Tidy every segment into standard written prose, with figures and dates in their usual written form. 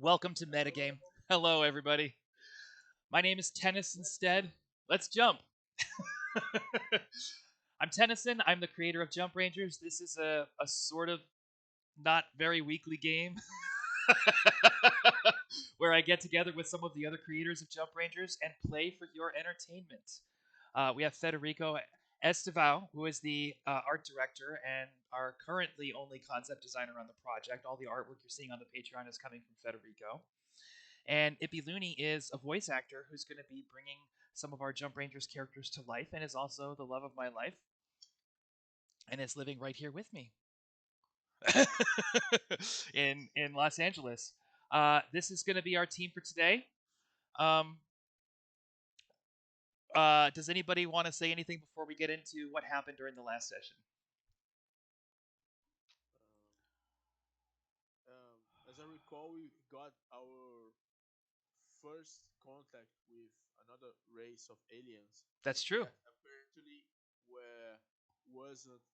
Welcome to Metagame. Hello, everybody. My name is Tennyson Stead. Let's jump. I'm Tennyson. I'm the creator of Jump Rangers. This is a sort of not very weekly game where I get together with some of the other creators of Jump Rangers and play for your entertainment. We have Federico Estevao, who is the art director and our currently only concept designer on the project. All the artwork you're seeing on the Patreon is coming from Federico. And Ippy Looney is a voice actor who's going to be bringing some of our Jump Rangers characters to life and is also the love of my life and is living right here with me in Los Angeles. This is going to be our team for today. Um, does anybody want to say anything before we get into what happened during the last session? As I recall, we got our first contact with another race of aliens That's true. that apparently were wasn't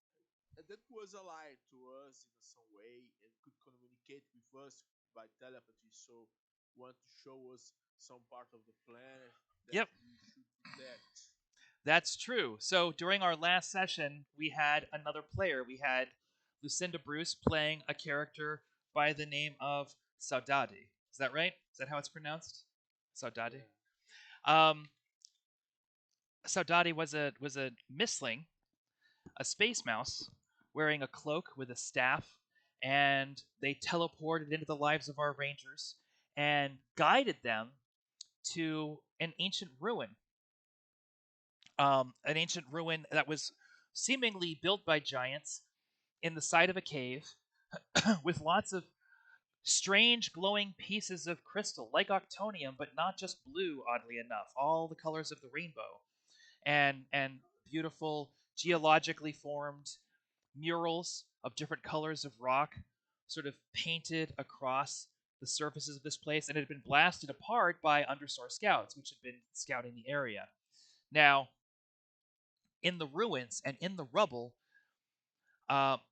that was alive to us in some way and could communicate with us by telepathy. So want to show us some part of the planet that Yep, we should protect. that's true. So during our last session, we had another player. We had Lucinda Bruce playing a character by the name of Saudade. Is that right? Is that how it's pronounced? Saudade. Yeah. Um, Saudade was a misling, a space mouse, wearing a cloak with a staff, and they teleported into the lives of our rangers and guided them to an ancient ruin that was seemingly built by giants in the side of a cave with lots of strange glowing pieces of crystal, like octonium, but not just blue, oddly enough, all the colors of the rainbow, and beautiful geologically formed murals of different colors of rock sort of painted across the surfaces of this place, and it had been blasted apart by understar scouts, which had been scouting the area. Now, in the ruins and in the rubble,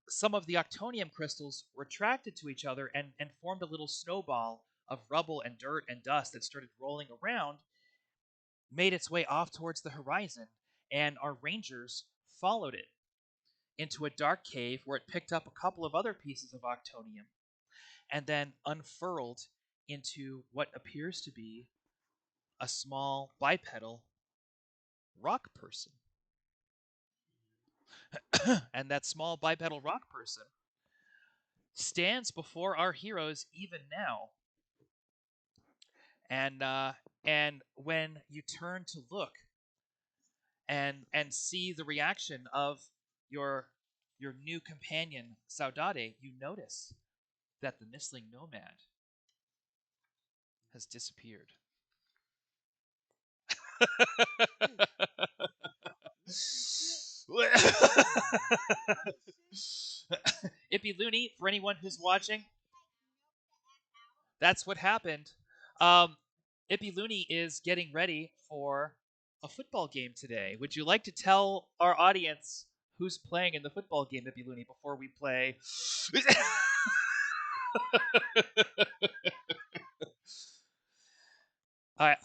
some of the octonium crystals were attracted to each other and formed a little snowball of rubble and dirt and dust that started rolling around, made its way off towards the horizon, and our rangers followed it into a dark cave where it picked up a couple of other pieces of octonium and then unfurled into what appears to be a small bipedal rock person. And that small bipedal rock person stands before our heroes even now. And when you turn to look and see the reaction of your your new companion Saudade, you notice that the Mistling Nomad has disappeared. Ippy Looney, for anyone who's watching, that's what happened. Um, Ippy Looney is getting ready for a football game today. Would you like to tell our audience who's playing in the football game, Ippy Looney, before we play?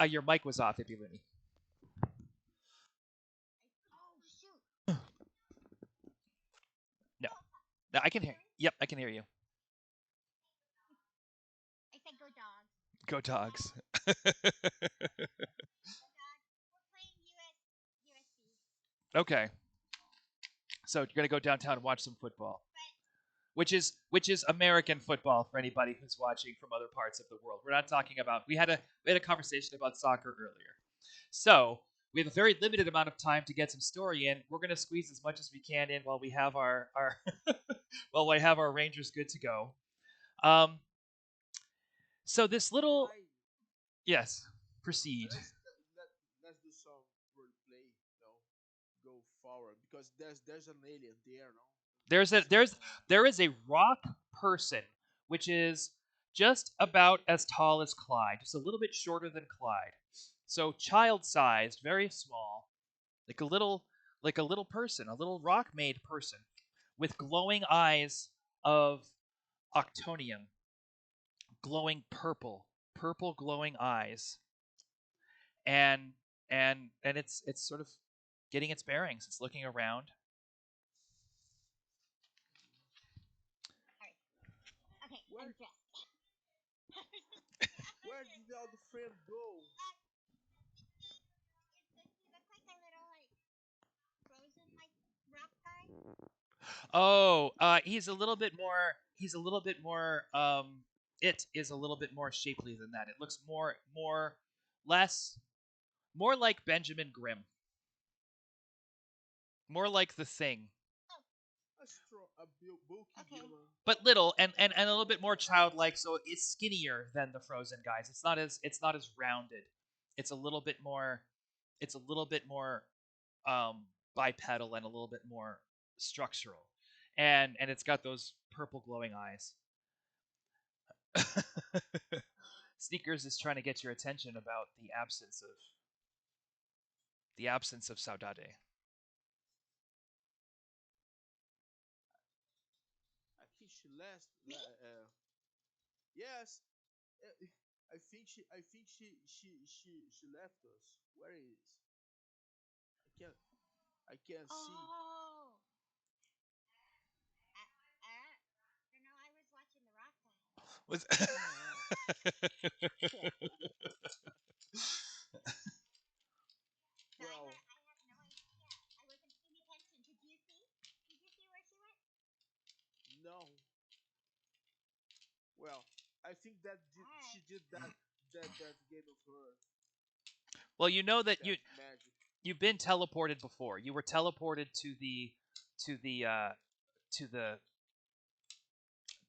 Your mic was off, Ippy Looney. No, no, I can hear. Yep, I can hear you. I said go dogs. Go dogs. We're playing USC. Okay, so you're gonna go downtown and watch some football, which is American football for anybody who's watching from other parts of the world. We're not talking about. We had a conversation about soccer earlier, so we have a very limited amount of time to get some story in. We're gonna squeeze as much as we can in while we have our while we have our Rangers good to go. Um, so this little Why? yes, proceed. Let's do some role play. No, go forward because there's an alien there. No, There's a see there's there is a rock person which is just about as tall as Clyde, just a little bit shorter than Clyde. So child-sized, very small, like a little person, a little rock-made person with glowing eyes of octonium, glowing purple glowing eyes, and it's sort of getting its bearings. It's looking around. Alright. Okay, Where I'm dressed. where did all the friend go? Does he look like a little like frozen like rock guy? Oh, he's a little bit more. He's a little bit more. It is a little bit more shapely than that. It looks less, more like Benjamin Grimm, more like the Thing, Oh, Bulky okay. human. but little and a little bit more childlike. So it's skinnier than the Frozen guys. It's not as rounded. It's a little bit more. It's a little bit more bipedal and a little bit more structural, and it's got those purple glowing eyes. Sneakers is trying to get your attention about the absence of Saudade. I think she left. Me? Yes, I think she left us. Where is? I can't I can't see. Oh. I don't know. I was watching the rock guy. Was So Well, I have no idea. I wasn't paying attention. Did you see? Did you see where she went? no. Well, I think that she Alright. did that game of her well, you know that that magic. you've been teleported before. You were teleported to the to the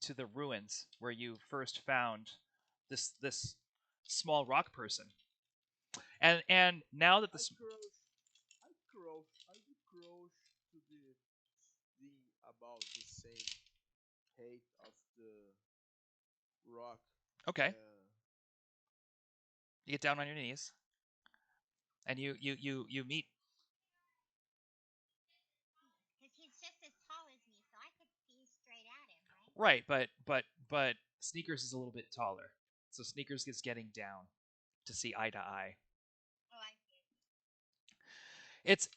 to the ruins where you first found this small rock person. And now that I this crush I crush to the about the same height of the rock. okay, Uh, you get down on your knees and you meet. Because he's just as tall as me, so I could see straight at him, right? Right, but Sneakers is a little bit taller, so Sneakers is getting down to see eye to eye. Oh, I see. It's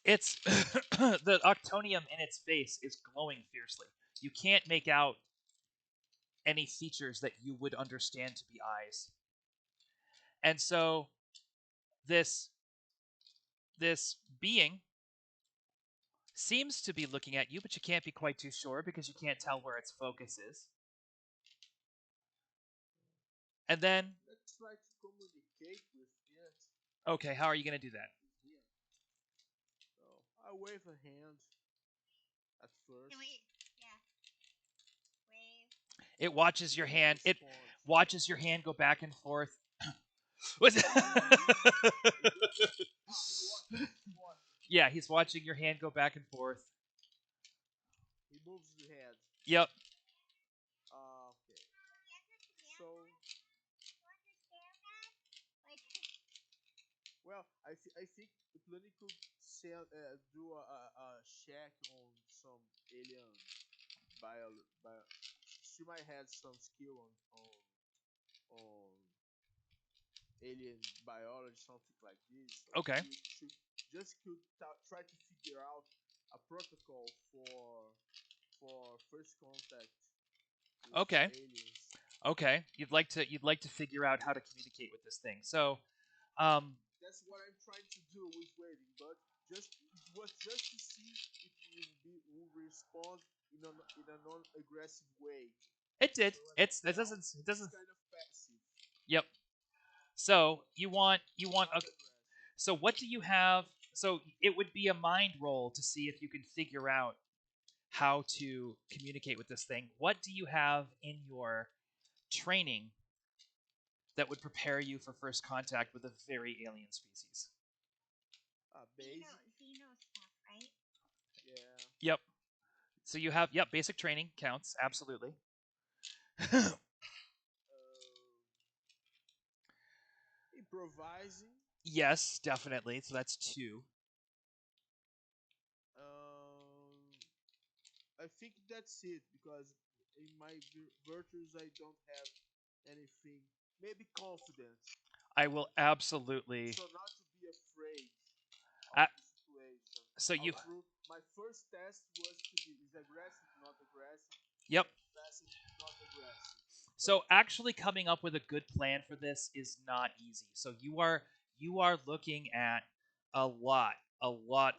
the octonium in its face is glowing fiercely. You can't make out any features that you would understand to be eyes. And so this this being seems to be looking at you, but you can't be quite too sure because you can't tell where its focus is. And then, let's try to communicate with it. okay, how are you going to do that? With him. So I wave a hand at Can first. we? Yeah. Wave. It watches your Then hand. It respond. watches your hand go back and forth. What's it? He watches. Yeah, he's watching your hand go back and forth. He moves the head. Yep. Okay. He understand So, that? You understand that? Like, well, I think the planning could do a check on some alien bio. She might have some skill on alien biology, something like this. So Okay. she just could try to figure out a protocol for first contact with Okay. aliens. Okay. You'd like to figure out how to communicate with this thing. So, um, That's what I'm trying to do with waving, but just it was just to see if will respond in a non-aggressive way. it did. So as of It now, doesn't. It it's doesn't. kind of passive, Yep. So you want not a. aggressive. So what do you have? So it would be a mind roll to see if you can figure out how to communicate with this thing. What do you have in your training that would prepare you for first contact with a very alien species? Basic, Xeno stuff, right? yeah. Yep. So you have basic training counts absolutely. Improvising. Yes, definitely. So that's 2. Um, I think that's it because in my virtues I don't have anything. Maybe confidence. I will absolutely. So not to be afraid of Uh, the situation. so you. Although my first test was to be is aggressive, not aggressive, Yep. aggressive, not aggressive. So But actually coming up with a good plan for this is not easy. So you are looking at a lot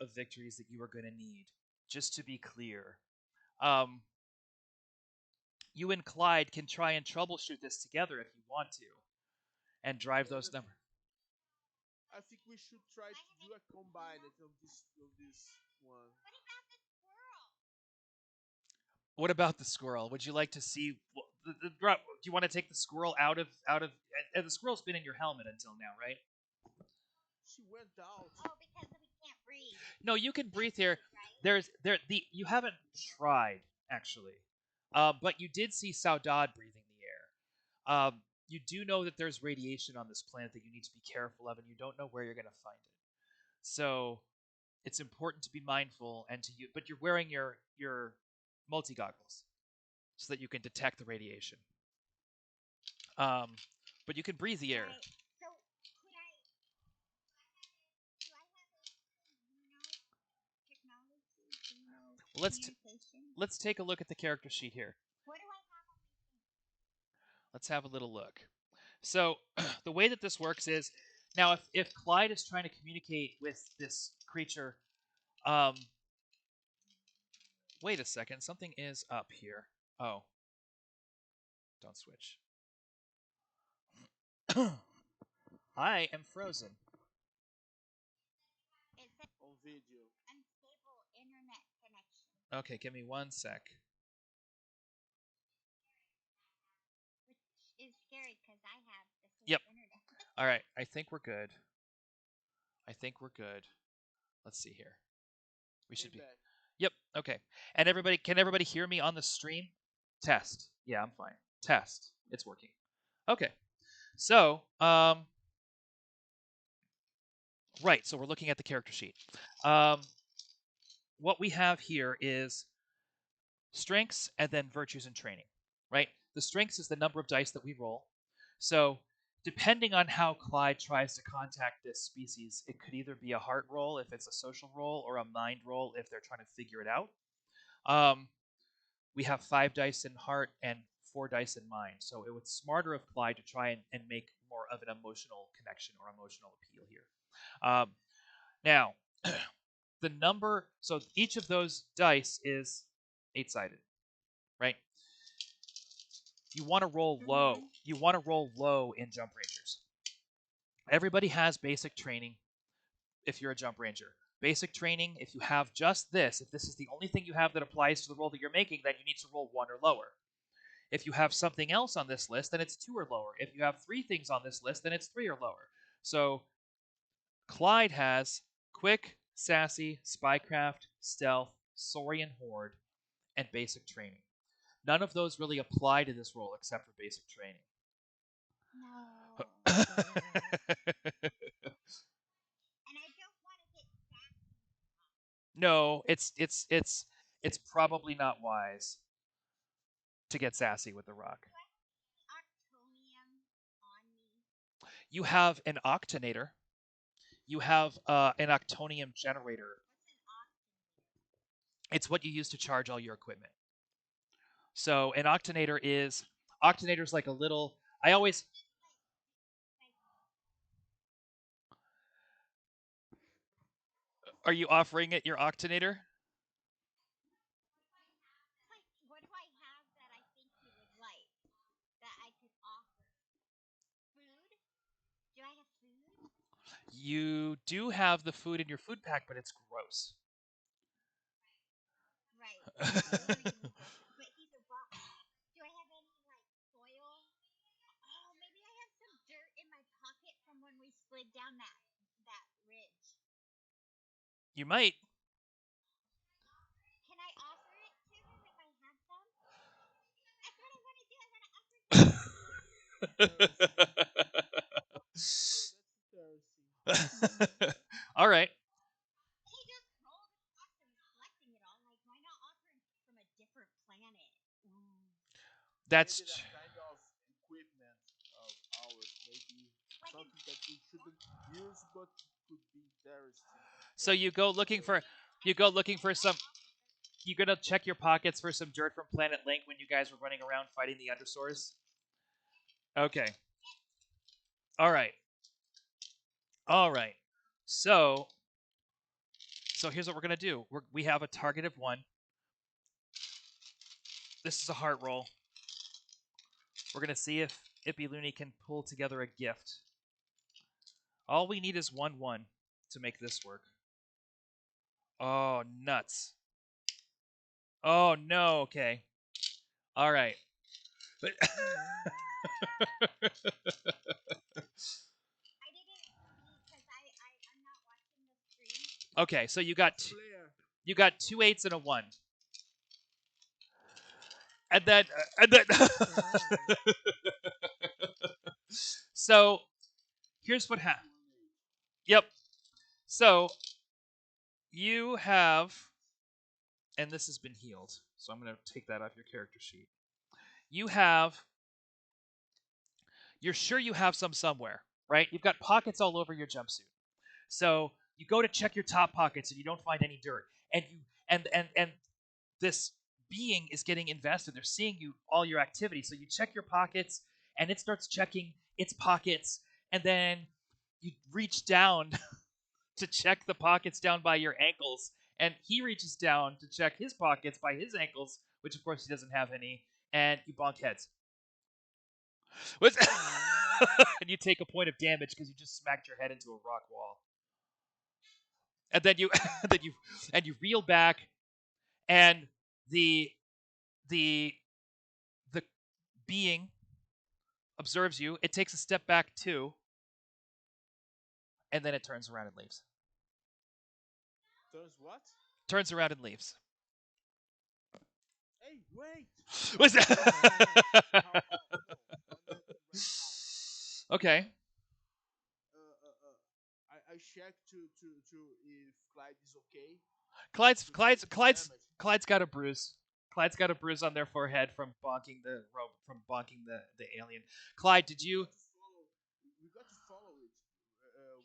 of victories that you are going to need. Just to be clear, um, you and Clyde can try and troubleshoot this together if you want to, and drive and those numbers. I think we should try to do a combine of this one. What about the squirrel? What about the squirrel? Would you like to see? Do you want to take the squirrel out of? And the squirrel's been in your helmet until now, right? She went out. Oh, because we can't breathe. No, you can breathe here. Right? The you haven't tried actually, but you did see Saudade breathing the air. You do know that there's radiation on this planet that you need to be careful of, and you don't know where you're going to find it. So it's important to be mindful and to you. But you're wearing your multi goggles so that you can detect the radiation. Um, but you can breathe the air. Right. So could I? Do I have technology? Well, Communication? let's take a look at the character sheet here. What do I have on my thing? Let's have a little look. So the way that this works is now if Clyde is trying to communicate with this creature, um, wait a second, something is up here. Oh, don't switch. I am frozen. It says On video. unstable internet connection, Okay, give me one sec. which is scary because I have the same Yep. internet. All right, I think we're good. I think we're good. Let's see here. We should In be. back. Yep. Okay. And everybody, can everybody hear me on the stream? Test. Yeah, I'm fine. Test. It's working. Okay. So, right. So we're looking at the character sheet. Um, what we have here is strengths and then virtues and training. Right. The strengths is the number of dice that we roll. So, depending on how Clyde tries to contact this species, it could either be a heart roll if it's a social roll, or a mind roll if they're trying to figure it out. Um, we have 5 dice in heart and 4 dice in mind. So it was smarter of Clyde to try and make more of an emotional connection or emotional appeal here. Now, the number, so each of those dice is 8-sided, right? You want to roll low. You want to roll low in Jump Rangers. Everybody has basic training if you're a Jump Ranger. Basic training, if you have just this, if this is the only thing you have that applies to the roll that you're making, then you need to roll 1 or lower. If you have something else on this list, then it's 2 or lower. If you have 3 things on this list, then it's 3 or lower. So Clyde has quick, sassy, spycraft, stealth, Saurian Horde, and basic training. None of those really apply to this role except for basic training. No. And I don't want to get back. No, it's probably not wise to get sassy with the rock. Do I have Octonium on me? You have an octanator. You have an octonium generator. What's an It's what you use to charge all your equipment. So an octanator's like a little. I always. Are you offering it your octanator? What do I have that I think you would like that I could offer? Food? Do I have food? You do have the food in your food pack, but it's gross. Right. But he's a rock. Do I have any like soil? Oh, maybe I have some dirt in my pocket from when we slid down that ridge. You might. Can I offer it to him if I have some? That's what I want to do. I want to offer it to him. Oh, that's interesting. All right. He just rolled across and was collecting it all. Like, why not offer him from a different planet? Ooh. That's Maybe that kind of equipment something that we shouldn't use, but could be interesting. So you go looking for some. You gonna check your pockets for some dirt from Planet Link when you guys were running around fighting the Undersours? Okay. All right. All right. So here's what we're gonna do. We have a target of 1. This is a heart roll. We're gonna see if Ippy can pull together a gift. All we need is 1-1 to make this work. Oh, nuts. Oh, no. Okay. All right. But I didn't see because I'm not watching the stream. okay, so you got Player. 2 8s and a 1. And then so here's what happened. Yep. So you have, and this has been healed. So I'm going to take that off your character sheet. You're sure you have some somewhere, right? You've got pockets all over your jumpsuit. So you go to check your top pockets and you don't find any dirt. And you and this being is getting invested. They're seeing all your activity. So you check your pockets and it starts checking its pockets, and then you reach down to check the pockets down by your ankles, and he reaches down to check his pockets by his ankles, which of course he doesn't have any, and you bonk heads. And you take a point of damage because you just smacked your head into a rock wall. And then you you reel back, and the being observes you. It takes a step back too, and then it turns around and leaves. Turns what? Turns around and leaves. Hey, wait! What's that? Okay. I checked to if Clyde is okay. Clyde's got a bruise. Clyde's got a bruise on their forehead from bonking the rope, from bonking the alien. Clyde, did you? We got to follow it.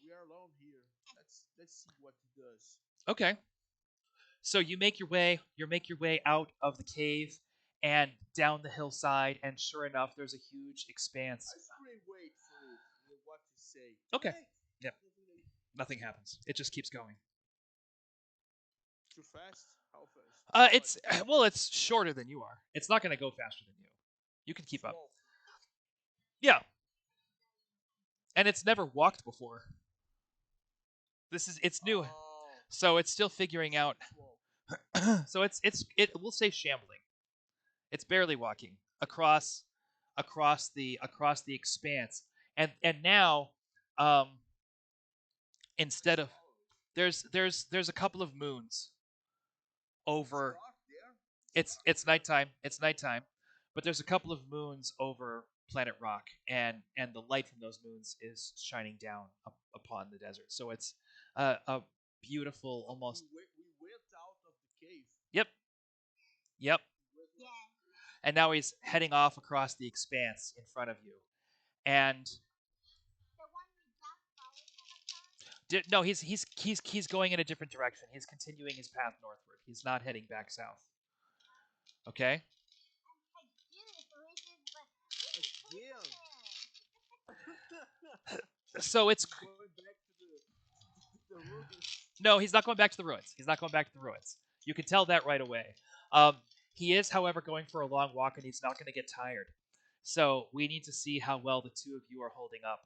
We are alone here. Let's see what he does. Okay. So you make your way out of the cave and down the hillside, and sure enough, there's a huge expanse. I scream, wait for it. What to say? Okay. Wait. Yep. Nothing happens. It just keeps going. Too fast? How fast? It's shorter than you are. It's not going to go faster than you. You can keep up. Yeah. And it's never walked before. It's new. So it's still figuring out. So we'll say shambling. It's barely walking across the expanse. And now instead of there's a couple of moons over. It's nighttime. It's nighttime, but there's a couple of moons over Planet Rok, and the light from those moons is shining down upon the desert. So it's a beautiful, almost. We went out of the cave. Yep. Yep. Yeah. And now he's heading off across the expanse in front of you, and. The one we just followed. No, he's going in a different direction. He's continuing his path northward. He's not heading back south. Okay. So it's. Going back to the ruins. No, he's not going back to the ruins. He's not going back to the ruins. You can tell that right away. He is, however, going for a long walk, and he's not going to get tired. So we need to see how well the two of you are holding up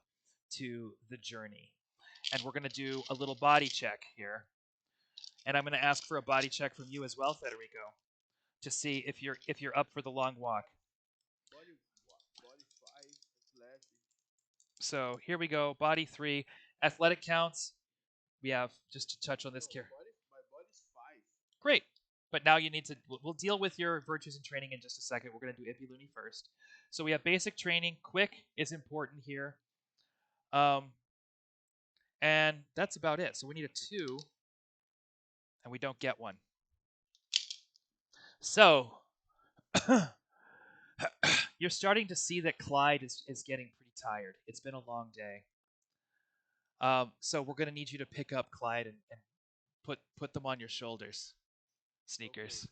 to the journey. And we're going to do a little body check here. And I'm going to ask for a body check from you as well, Federico, to see if you're up for the long walk. Body 5, athletic. So here we go. Body 3, athletic counts. We have just to touch on this character. My body's 5. Great. But now you need to. We'll deal with your virtues and training in just a second. We're going to do Ippy first. So we have basic training. Quick is important here. And that's about it. So we need a 2, and we don't get one. So you're starting to see that Clyde is getting pretty tired. It's been a long day. So we're gonna need you to pick up Clyde and put them on your shoulders, Okay. Sneakers.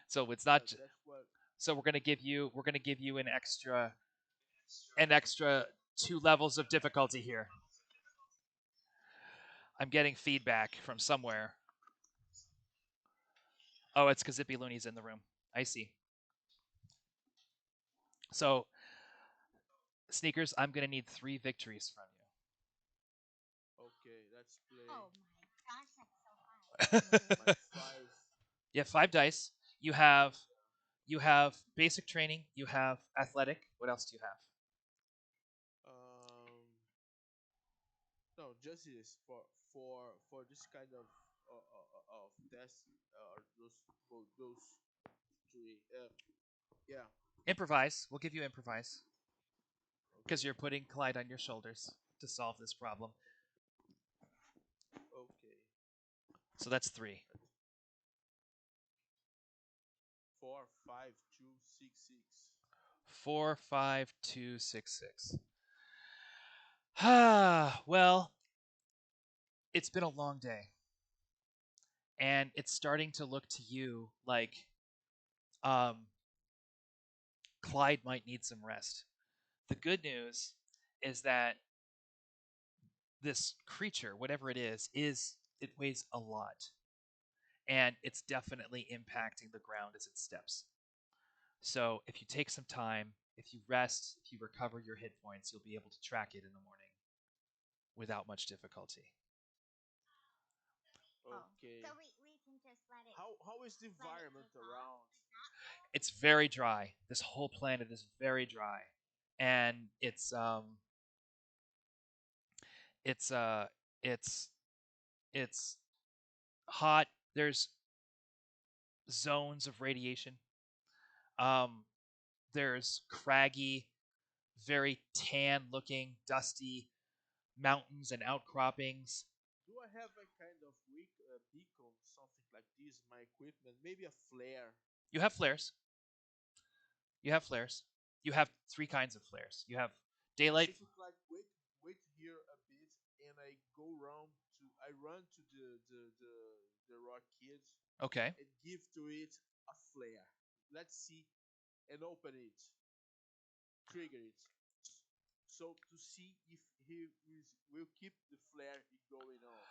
So it's not. That's what. So we're gonna give you an extra 2 levels of difficulty here. I'm getting feedback from somewhere. Oh, it's because Zippy Looney's in the room. I see. So, Sneakers, I'm gonna need 3 victories from Okay, let's play Oh my gosh, that's so hard. my you. 5. You have 5 dice. You have basic training. You have athletic. What else do you have? Um, no, just this for this kind of test. Those 3. Yeah. Improvise. We'll give you improvise because Okay. you're putting Clyde on your shoulders to solve this problem. Okay. So that's 3. That's 4, 5, 2, 6, 6. 4, 5, 2, 6, 6. Ah, well, it's been a long day, and it's starting to look to you like um, Clyde might need some rest. The good news is that this creature, whatever it is it weighs a lot, and it's definitely impacting the ground as it steps. So if you take some time, if you rest, if you recover your hit points, you'll be able to track it in the morning without much difficulty. Oh, Okay. so we can just How is the let it environment take off around? like that? It's very dry. This whole planet is very dry, and it's it's it's hot. There's zones of radiation. Um, there's craggy, very tan looking, dusty mountains and outcroppings. Do I have a kind of weak beacon, something like this? My equipment, maybe a flare. You have flares. You have flares. You have 3 kinds of flares. You have daylight. If you like, wait here a bit, and I run to the rock kids Okay. and give to it a flare. Let's see and open it, trigger it, so to see if will keep the flare going on.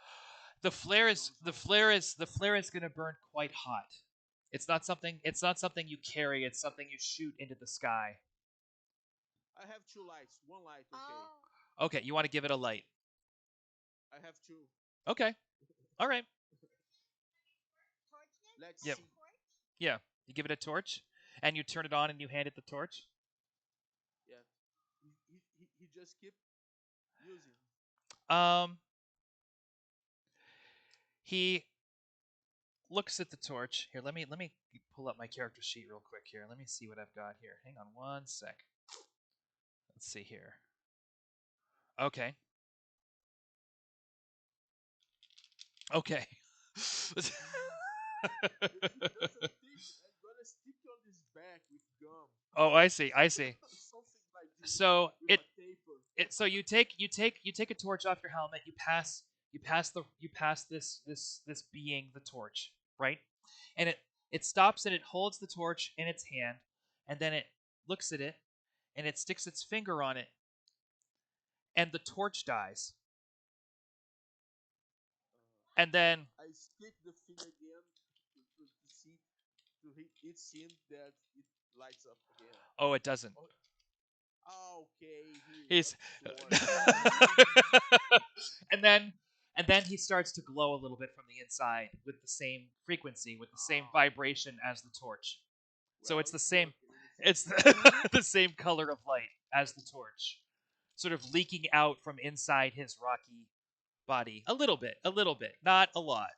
The flare is Goes the on. flare is the flare is going to burn quite hot. It's not something you carry, it's something you shoot into the sky. I have 2 lights. One light, okay. Oh, Okay, you want to give it a light. I have 2. Okay. All right. torches? Let's Yep. Like see. a torch? Yeah. You give it a torch and you turn it on and you hand it the torch. Yeah, he just keep using. Um he looks at the torch. Here, let me pull up my character sheet real quick here. Let me see what I've got here. Hang on one sec. Let's see here. Okay. Okay. He doesn't think I'm gonna stick on his back with gum. Oh, I see. I see. Something like this So with it a taper. so you take a torch off your helmet. You pass this being the torch, right? And it stops and it holds the torch in its hand, and then it looks at it and it sticks its finger on it, and the torch dies. And then I stick the thing again to see to hit it seem that it lights up again. oh, it doesn't. Okay, he He's absorbed. and then he starts to glow a little bit from the inside with the same frequency, with the same vibration as the torch. So Well, it's the it's same. working. It's the same color of light as the torch, sort of leaking out from inside his rocky body. A little bit, not a lot.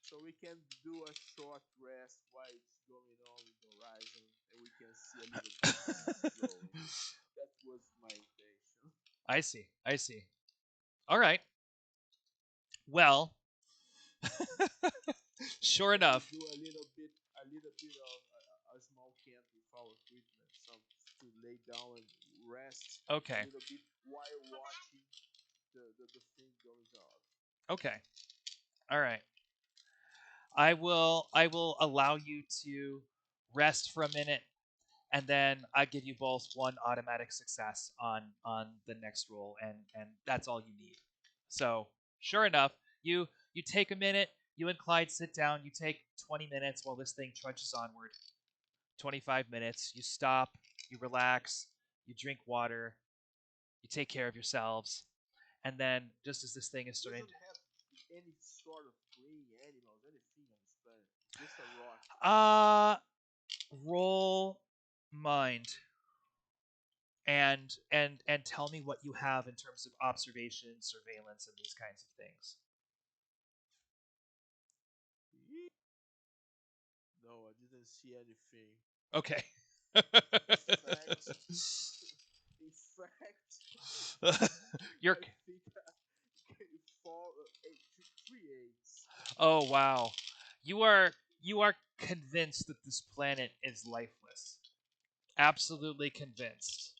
So we can do a short rest while it's going on in the horizon, and we can see a little bit of glowing. That was my intention. I see. I see. All right. Well, sure And we enough. do a little bit of a small camp with our equipment, some to lay down and rest a Okay. little bit while watching the thing goes off. Okay. All right. I will allow you to rest for a minute, and then I give you both one automatic success on the next roll, and that's all you need. So sure enough, you take a minute. You and Clyde sit down. You take 20 minutes while this thing trudges onward. 25 minutes. You stop. You relax. You drink water. You take care of yourselves, and then just as this thing is starting Doesn't have any sort of praying animals, anything on this planet. Just a rock. to roll mind and tell me what you have in terms of observation, surveillance, and these kinds of things. No, I didn't see anything. Okay. In fact, in fact, You're I think four, three eights. oh wow. You are convinced that this planet is lifeless. Absolutely convinced.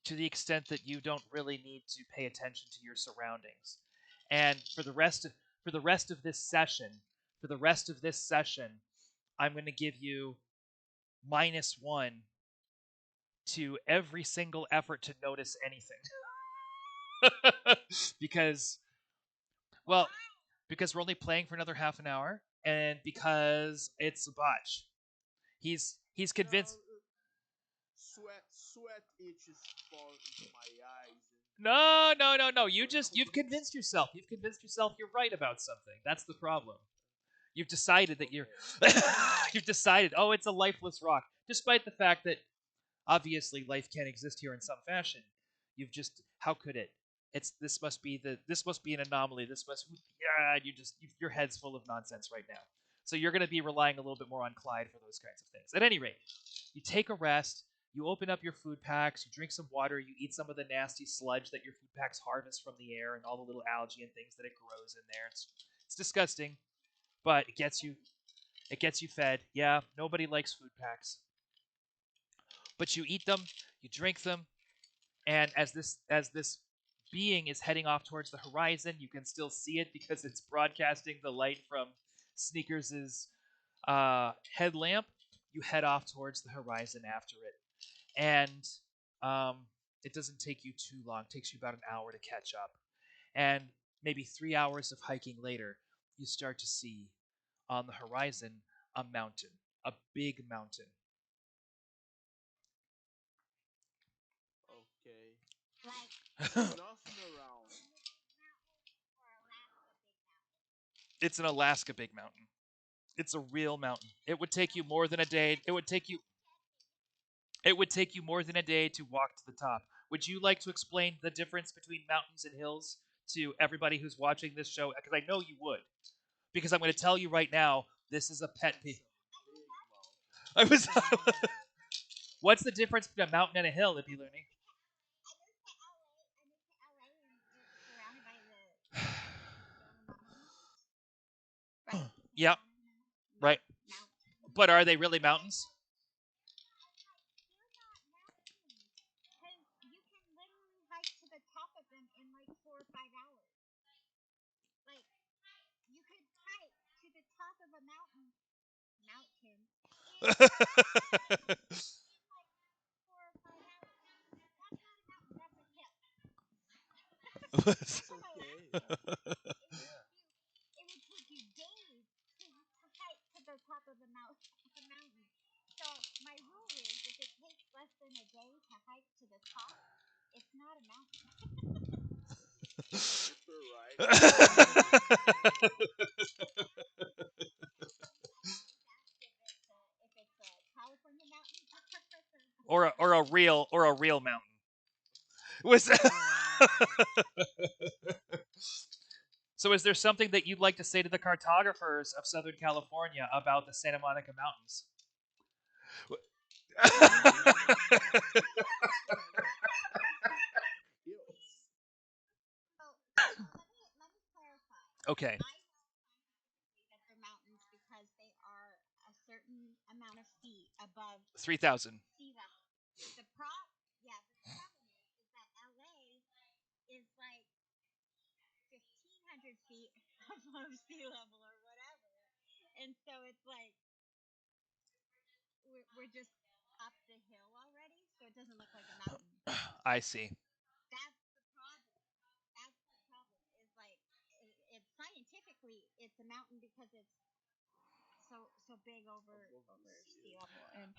To the extent that you don't really need to pay attention to your surroundings. And for the rest of this session, for the rest of this session, I'm going to give you -1 to every single effort to notice anything. because well, because we're only playing for another half an hour, and because it's a botch. He's convinced. No, sweat itches fall into my eyes. No, no, no, no. You've convinced yourself. You've convinced yourself you're right about something. That's the problem. You've decided that you're you've decided, oh, it's a lifeless rock, despite the fact that obviously life can't exist here in some fashion. You've just how could it? This must be an anomaly. This must yeah. Your head's full of nonsense right now. So you're going to be relying a little bit more on Clyde for those kinds of things. At any rate, you take a rest. You open up your food packs. You drink some water. You eat some of the nasty sludge that your food packs harvest from the air and all the little algae and things that it grows in there. It's disgusting, but it gets you fed. Yeah, nobody likes food packs, but you eat them. You drink them, and as this being is heading off towards the horizon, you can still see it because it's broadcasting the light from Sneakers' headlamp. You head off towards the horizon after it, and um, it doesn't take you too long. It takes you about an hour to catch up, and maybe 3 hours of hiking later, you start to see on the horizon a mountain, a big mountain. Okay, Like nothing around. or Alaska big mountain. It's an Alaska big mountain. It's a real mountain. It would take you more than a day. It would take you more than a day to walk to the top. Would you like to explain the difference between mountains and hills to everybody who's watching this show? Because I know you would. Because I'm going to tell you right now, this is a pet peeve. Big mountain. I was. What's the difference between a mountain and a hill, if you learning? I moved to LA. I moved to LA and it's surrounded by the Santa Mountains. Right? Yep, Santa Mountains. right. Mountains. But are they really mountains? They're not mountains. Because you can literally hike to the top of them in like 4 or 5 hours. Like, you could hike to the top of a mountain in like 4 or 5 hours. That's not a mountain, that's a hill. It's That's a okay. hill. Yeah. It would take you days to hike to the top of the mountain. So my rule is if it takes less than a day to hike to the top, it's not a mountain. Super right. I always ask if it's a California mountain or a real mountain. Was So is there something that you'd like to say to the cartographers of Southern California about the Santa Monica Mountains? Hills. Let me clarify. Okay. I know scientifically that they're mountains because they are a certain amount of feet above 3,000. sea level. The problem is that LA feet above sea level or whatever. And so it's like we're just up the hill already, so it doesn't look like a mountain. I see. That's the problem. That's the problem. Is like it's scientifically it's a mountain because it's so big over sea level and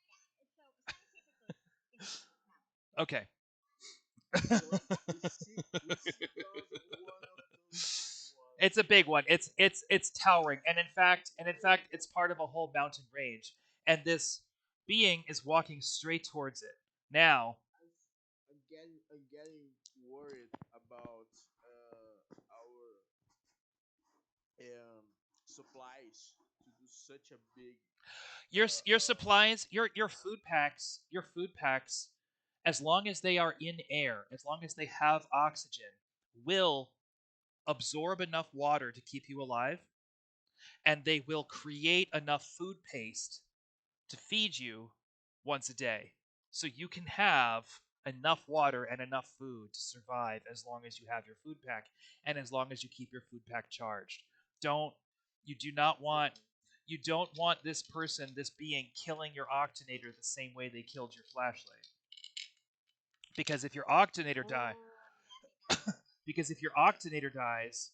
yeah, so scientifically it's a mountain. Okay. So we see tons of one of those big ones. It's a big one. It's towering, and in fact, it's part of a whole mountain range. And this being is walking straight towards it. Now, I'm getting worried about our um, supplies to do such a big. your supplies, your food packs, as long as they are in air, as long as they have oxygen, will absorb enough water to keep you alive, and they will create enough food paste to feed you once a day. So you can have enough water and enough food to survive as long as you have your food pack and as long as you keep your food pack charged. Don't you do not want you don't want this person, this being, killing your octanator the same way they killed your flashlight. Because if your octanator die because if your octanator dies,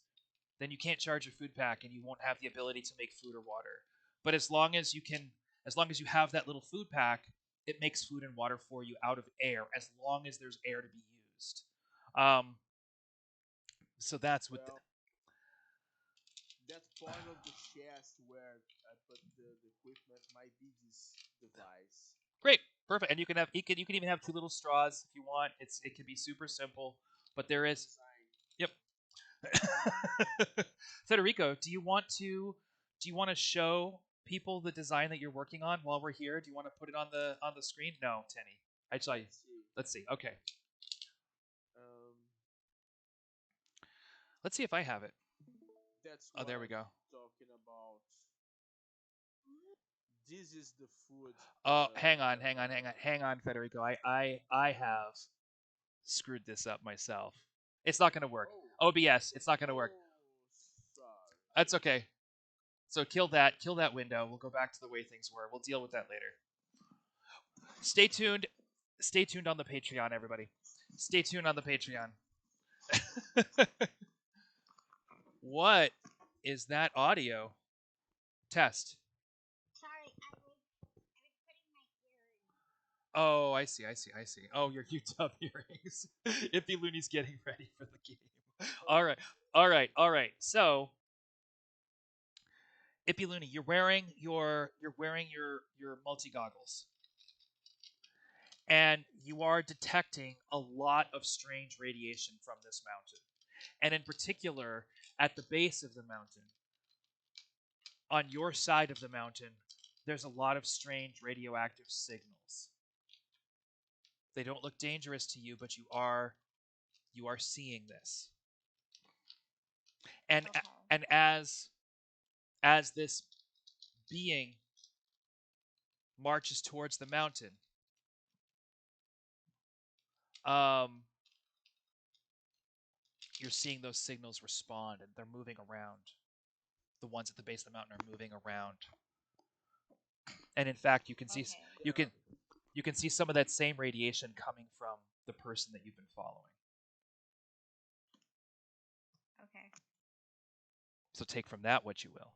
then you can't charge your food pack and you won't have the ability to make food or water. But as long as you have that little food pack, it makes food and water for you out of air, as long as there's air to be used. Um, so that's what. Well, that part of the chest where I put the equipment might be this device. Great, perfect. And you can even have two little straws if you want. It can be super simple, but there Good is. design. Yep. Federico, do you want to show people the design that you're working on while we're here? Do you want to put it on the screen? No, Tenny. I saw you. Let's see. Let's see. Okay. Um, Let's see if I have it. that's Oh, what there we I'm go. talking about. This is the food. Oh, hang on, Federico. I have screwed this up myself. It's not going to work. Oh, OBS, it's not going to work. sorry. That's okay. So kill that window. We'll go back to the way things were. We'll deal with that later. Stay tuned. Stay tuned on the Patreon, everybody. Stay tuned on the Patreon. What is that audio? Test. Sorry, I was putting my ear in. Oh, I see. Oh, your YouTube earrings. Ippy Looney's getting ready for the game. All right, all right. So, Ippy Looney, you're wearing your multi goggles, and you are detecting a lot of strange radiation from this mountain, and in particular at the base of the mountain, on your side of the mountain, there's a lot of strange radioactive signals. They don't look dangerous to you, but you are seeing this. And Okay. and as this being marches towards the mountain, um, you're seeing those signals respond, and they're moving around. The ones at the base of the mountain are moving around, and in fact, you can see Okay. you can you can see some of that same radiation coming from the person that you've been following. Okay. So take from that what you will.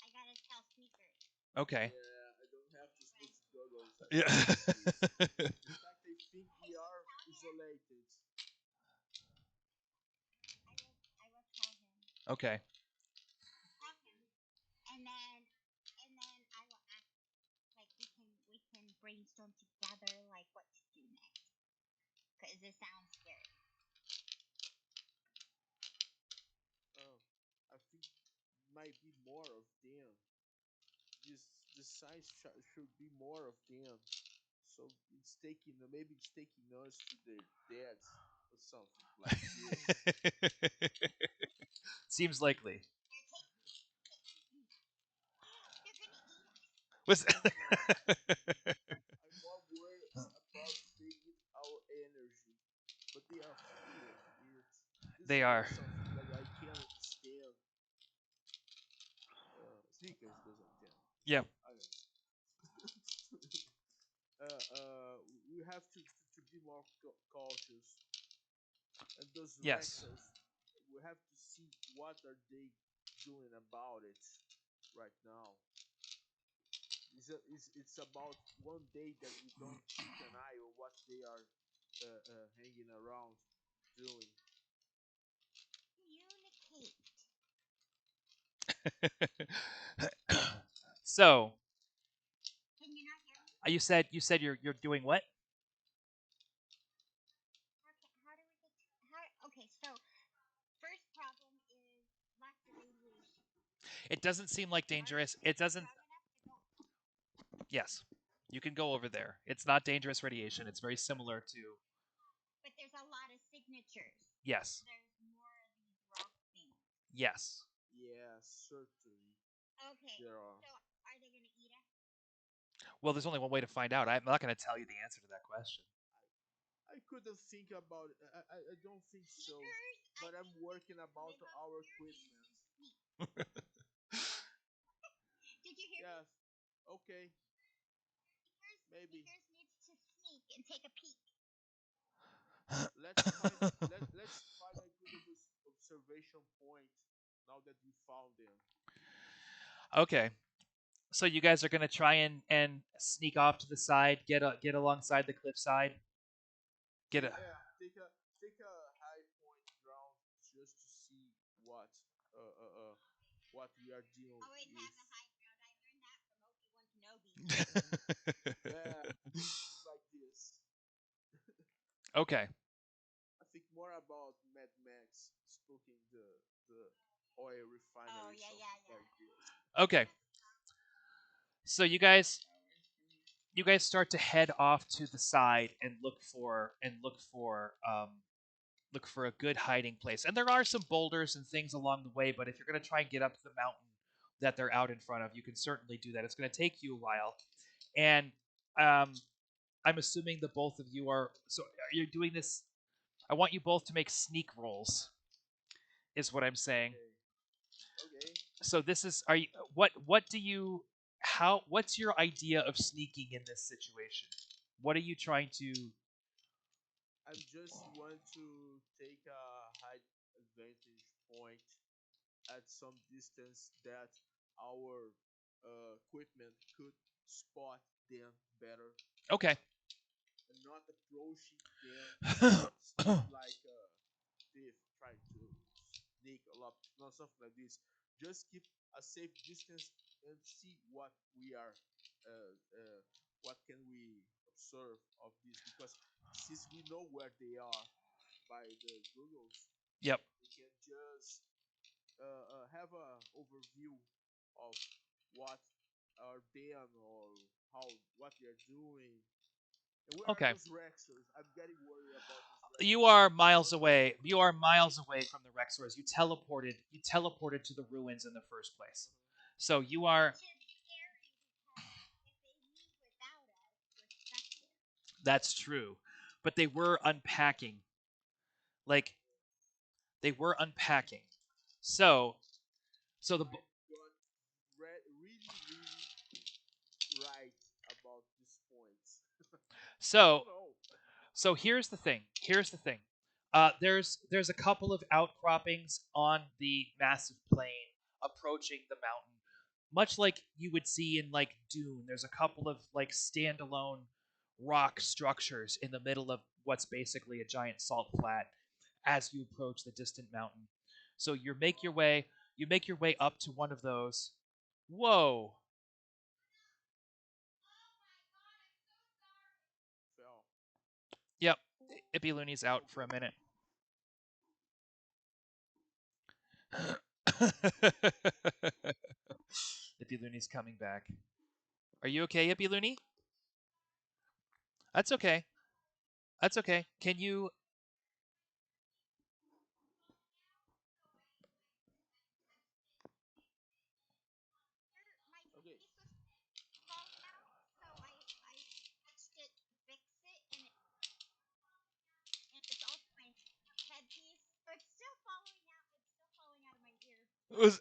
I gotta tell sneakers. Okay. Yeah, I don't have to switch goggles. Yeah. In fact, I think we are isolated. I will tell him. Okay. Tell him. And then I will ask like we can brainstorm together like what to do next. Cause it sounds scary. Oh, I think might be more of them. This size should be more of them. So it's taking maybe it's taking us to their deaths or something like this. Seems likely. They're taking Was I'm more worried about they eat our energy, but they are fear. This they is are. not something that I can understand. Sneakers doesn't understand, Yeah. so I don't. We have to be more cautious, and those Yes. Rexos, we have to see what are they doing about it right now. It's about one day that we don't keep an eye on what they are hanging around doing. Communicate. So Can you not hear me? you said you're doing what? Okay, how do we get to, how? Okay, so first problem is lack of radiation. It doesn't seem like Are we dangerous. It doesn't. strong enough to go? Yes, you can go over there. It's not dangerous radiation. It's very similar to. But there's a lot of signatures. Yes. There's more of these rock things. Yes. Yeah, certainly Okay, there are. so are they gonna eat us? Well, there's only one way to find out. I'm not going to tell you the answer to that question. I couldn't think about it. I don't think so. Sneakers, I But I'm think they working about live up our here and equipment. to sneak. Did you hear me? Yes. Okay. Maybe. Sneakers needs to sneak and take a peek. Let's find a good observation point now that we found them. Okay. So you guys are going to try and sneak off to the side, get alongside the cliffside, get a. Yeah, take a high point ground just to see uh uh uh what we are dealing Always with. have the high ground. I learned that from Obi-Wan Kenobi. Yeah, it's like this. Okay. I think more about Mad Max spooking the oil Oh refinery, yeah, yeah, something yeah. like this. Okay. So you guys start to head off to the side and look for a good hiding place. And there are some boulders and things along the way, but if you're going to try and get up to the mountain that they're out in front of, you can certainly do that. It's going to take you a while. And um, I'm assuming the both of you are. So are you doing this? I want you both to make sneak rolls, is what I'm saying. Okay, okay. So this is. Are you? What do you? How? What's your idea of sneaking in this situation? What are you trying to? I'm just want to take a high advantage point at some distance that our equipment could spot them better, Okay. and not approaching them and sneak like a thief trying to sneak a lot, not something like this. Just keep a safe distance and see what we are, what can we observe of this, because since we know where they are by the Googles, Yep. we can just have a overview of what are them or how what they're doing. And where are Okay. those Rexers? I'm getting worried about those You Rexers. are I miles don't know away. what You are miles away from the Rexors. You teleported to the ruins in the first place. So you are. Which is scary because if they leave without us, we're stuck here. That's true, but they were unpacking. Like they were unpacking. So so the I got really, really right about this point. I so don't know. so here's the thing. Here's the thing. There's a couple of outcroppings on the massive plain approaching the mountain, much like you would see in like Dune. There's a couple of like standalone rock structures in the middle of what's basically a giant salt flat as you approach the distant mountain. So you make your way up to one of those. Whoa. Fell. Yep. Ippy out for a Okay. minute. Ippy coming back. Are you okay, Ippy? That's okay. That's okay. Can you? My Okay. niece was Was-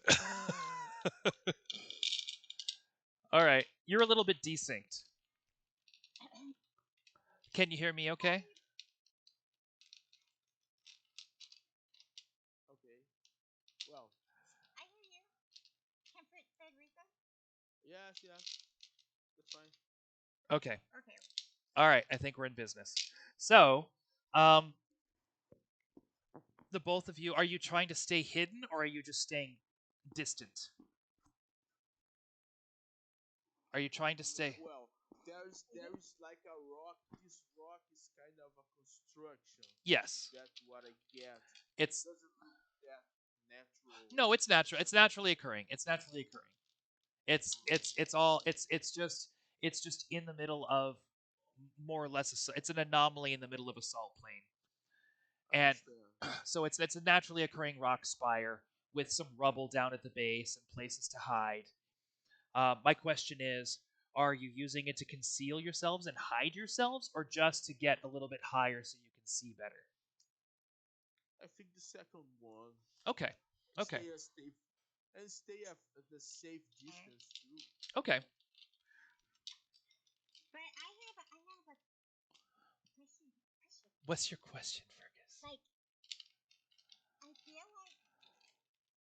All right, you're a little bit desynced. Can you hear me? Okay. Okay. Well, I hear you. Temperate Federico? yes, yes, that's fine. Okay. Okay. All right. I think we're in business. So, um, the both of you, are you trying to stay hidden or are you just staying distant? Are you trying to stay? Well, there is like a rock. This rock is kind of a construction. Yes. That's what I get. It It's doesn't look that natural. no. It's natural. It's But naturally occurring. It's naturally occurring. It's all it's just in the middle of more or less it's an anomaly in the middle of a salt plain, and understand. so it's a naturally occurring rock spire with some rubble down at the base and places to hide. My question is, are you using it to conceal yourselves and hide yourselves, or just to get a little bit higher so you can see better? I think the second one. Okay, okay, Stay a safe and stay at the safe distance too. okay. But I have a question. What's your question, Fergus? Like, I feel like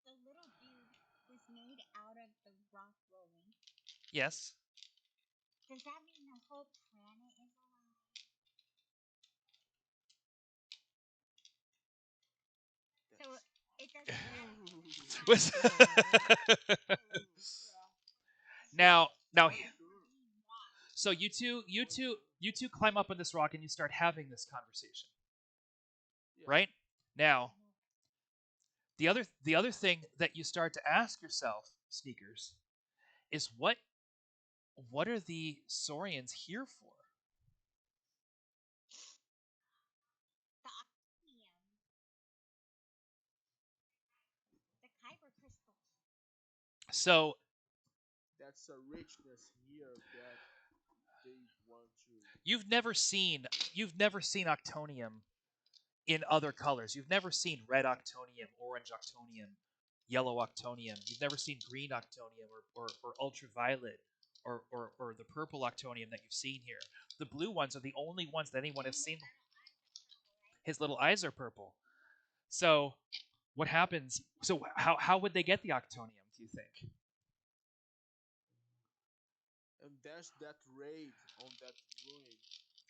the little dude was made out of the rock rolling. Yes. Does that mean the whole planet is alive? So That's it doesn't have Was- time. yeah. now, now, Not sure. so you two climb up on this rock and you start having this conversation, Yeah. right? Now, the other thing that you start to ask yourself, sneakers, is what are the Saurians here for? The octanium, the kyber crystals. So That's a richness here that they want to. you've never seen octonium in other colors. You've never seen red octonium, orange octonium, yellow octonium. You've never seen green octonium or ultraviolet or the purple octonium that you've seen here. The blue ones are the only ones that anyone has seen. His little eyes are purple. So what happens? So how would they get the octonium? Do you think? And there's that raid on that ruin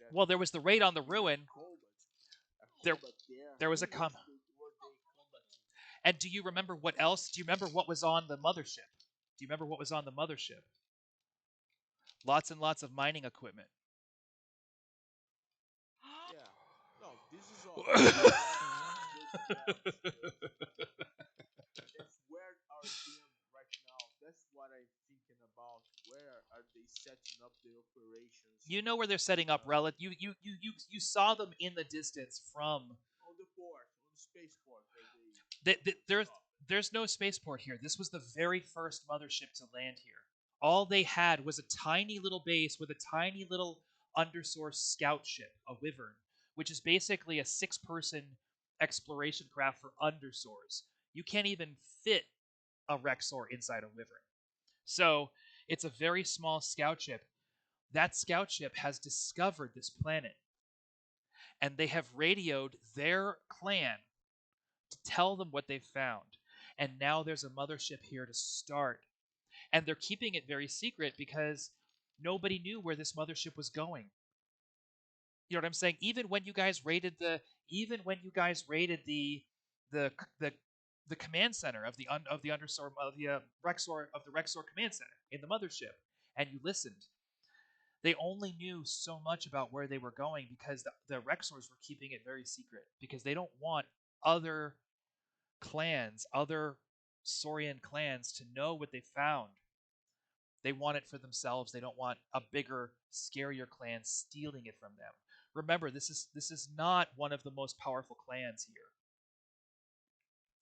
that Well, there was the raid on the is a ruin. combat. A There combat there. there was Who a was com. they combating? And do you remember what else? Do you remember what was on the mothership? Do you remember what was on the mothership? Lots and lots of mining equipment. Yeah. No, this is all. This is just that. That's where are them right now? That's what I'm thinking about. Where are they setting up the operations? You know where they're setting up relic. You saw them in the distance from. On the port, on the spaceport, where they There's stop. there's no spaceport here. This was the very first mothership to land here. All they had was a tiny little base with a tiny little undersource scout ship, a Wyvern, which is basically a six-person exploration craft for undersource. You can't even fit a Rexor inside a Wyvern. So it's a very small scout ship. That scout ship has discovered this planet, and they have radioed their clan to tell them what they've found. And now there's a mothership here to start. And they're keeping it very secret because nobody knew where this mothership was going. You know what I'm saying? Even when you guys raided the the the command center of the undersor of the Rexor command center in the mothership, and you listened, they only knew so much about where they were going because the Rexors were keeping it very secret because they don't want other clans, other Saurian clans, to know what they found. They want it for themselves. They don't want a bigger, scarier clan stealing it from them. Remember, this is not one of the most powerful clans here.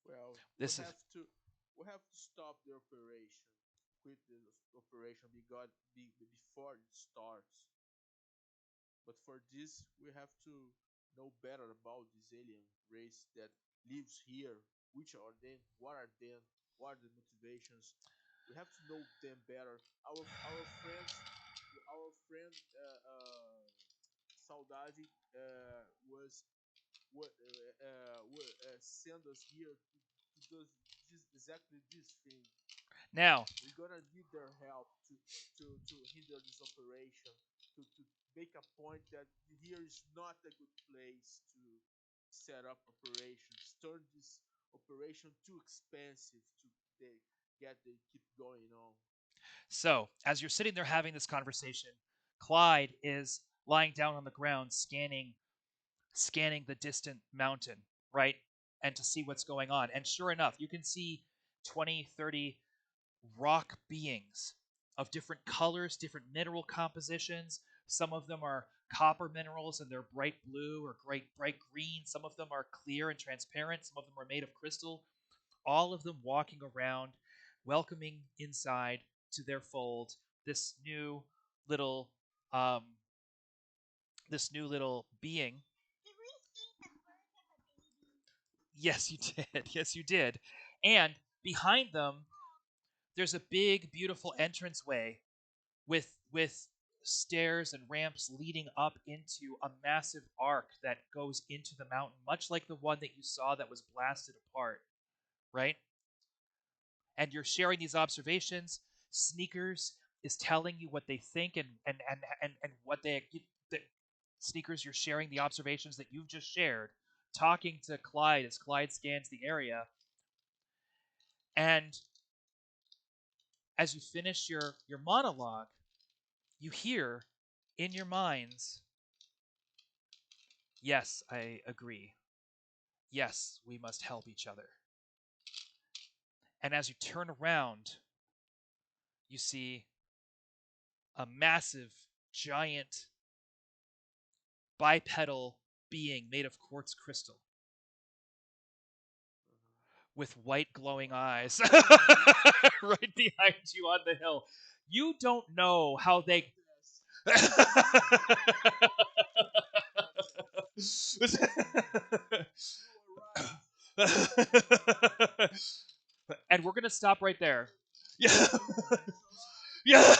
Well, This is we have to stop the operation, quit the operation before it starts. But for this, we have to know better about this alien race that lives here. Which are they? What are they? what are the motivations. We have to know them better. Our friends, our friend Saudade send us here to do exactly this thing. Now, We're gonna need their help to hinder this operation, to make a point that here is not a good place to set up operations. Turn this operation too expensive to they they keep going on. so as you're sitting there having this conversation, Clyde is lying down on the ground scanning the distant mountain, right? And to see what's going on. And sure enough, you can see 20, 30 rock beings of different colors, different mineral compositions. Some of them are copper minerals and they're bright blue or bright green. Some of them are clear and transparent. Some of them are made of crystal. All of them walking around, welcoming inside to their fold this new little um, this new little being. Did we see the birth of a baby? Yes, you did. Yes, you did. And behind them, there's a big, beautiful entranceway with stairs and ramps leading up into a massive arc that goes into the mountain, much like the one that you saw that was blasted apart, right? And you're sharing these observations. Sneakers is telling you what they think and what the, Sneakers, you're sharing the observations that you've just shared, talking to Clyde as Clyde scans the area. And as you finish your monologue, you hear in your minds, yes, I agree. Yes, we must help each other. And as you turn around, you see a massive, giant, bipedal being made of quartz crystal with white glowing eyes right behind you on the hill. You don't know how they. And we're gonna stop right there. Yeah. Yeah.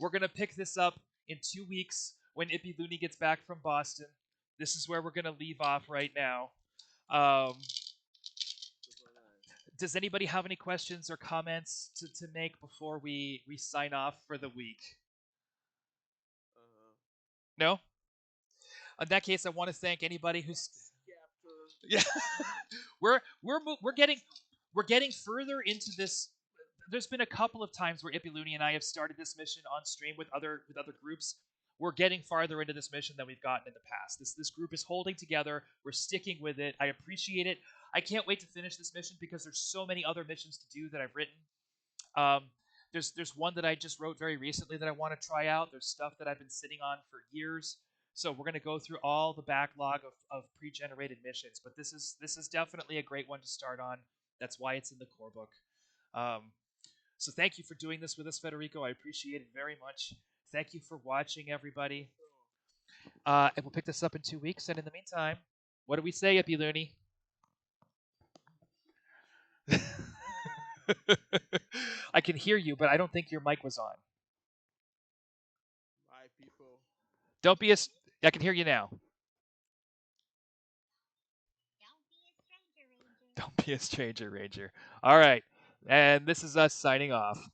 We're gonna pick this up in 2 weeks when Ippy Looney gets back from Boston. This is where we're gonna leave off right now. Um, does anybody have any questions or comments to make before we sign off for the week? No? In that case, I want to thank anybody who's. Yeah. We're getting further into this. There's been a couple of times where Ippy Looney and I have started this mission on stream with other groups. We're getting farther into this mission than we've gotten in the past. This group is holding together. We're sticking with it. I appreciate it. I can't wait to finish this mission because there's so many other missions to do that I've written. Um, there's one that I just wrote very recently that I want to try out. There's stuff that I've been sitting on for years. So we're going to go through all the backlog of pre-generated missions. But this is definitely a great one to start on. That's why it's in the core book. So thank you for doing this with us, Federico. I appreciate it very much. Thank you for watching, everybody. And we'll pick this up in 2 weeks. And in the meantime, what do we say, Ippy Looney? I can hear you, but I don't think your mic was on. Bye, people. Don't be a. I can hear you now. Don't be a stranger, Ranger. Don't be a stranger, Ranger. All right. And this is us signing off.